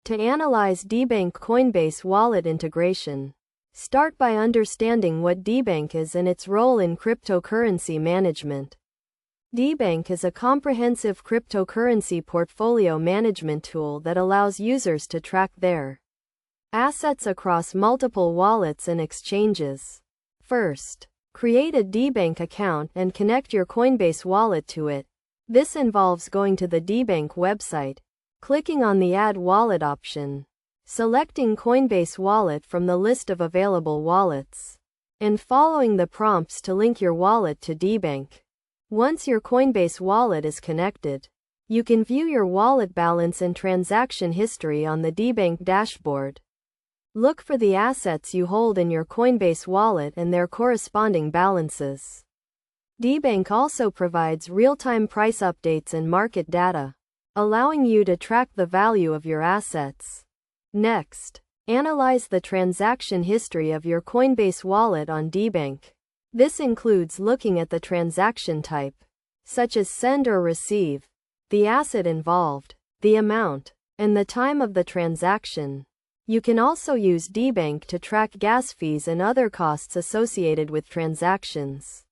To analyze Debank Coinbase Wallet integration, start by understanding what Debank is and its role in cryptocurrency management. Debank is a comprehensive cryptocurrency portfolio management tool that allows users to track their assets across multiple wallets and exchanges. First, create a Debank account and connect your Coinbase wallet to it. This involves going to the Debank website, clicking on the Add Wallet option, selecting Coinbase Wallet from the list of available wallets, and following the prompts to link your wallet to Debank. Once your Coinbase wallet is connected, you can view your wallet balance and transaction history on the Debank dashboard. Look for the assets you hold in your Coinbase wallet and their corresponding balances. Debank also provides real-time price updates and market data, allowing you to track the value of your assets. Next, analyze the transaction history of your Coinbase wallet on Debank. This includes looking at the transaction type, such as send or receive, the asset involved, the amount, and the time of the transaction. You can also use Debank to track gas fees and other costs associated with transactions.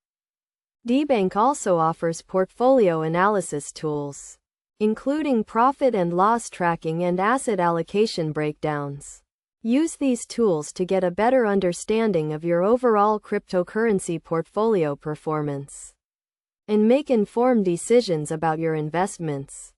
Debank also offers portfolio analysis tools, including profit and loss tracking and asset allocation breakdowns. Use these tools to get a better understanding of your overall cryptocurrency portfolio performance and make informed decisions about your investments.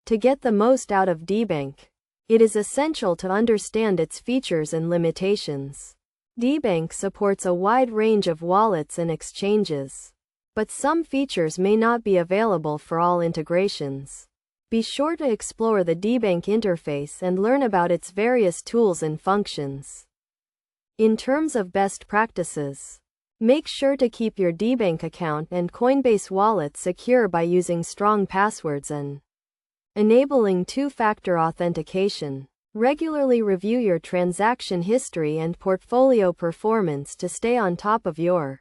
To get the most out of Debank, it is essential to understand its features and limitations. Debank supports a wide range of wallets and exchanges, but some features may not be available for all integrations. Be sure to explore the Debank interface and learn about its various tools and functions. In terms of best practices, make sure to keep your Debank account and Coinbase wallet secure by using strong passwords and enabling two-factor authentication. Regularly review your transaction history and portfolio performance to stay on top of your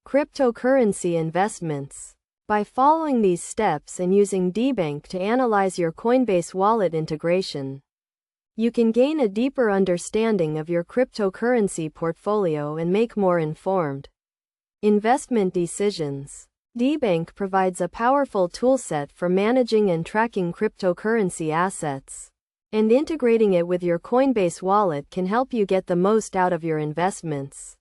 cryptocurrency investments. By following these steps and using Debank to analyze your Coinbase wallet integration, you can gain a deeper understanding of your cryptocurrency portfolio and make more informed investment decisions. Debank provides a powerful toolset for managing and tracking cryptocurrency assets, and integrating it with your Coinbase wallet can help you get the most out of your investments.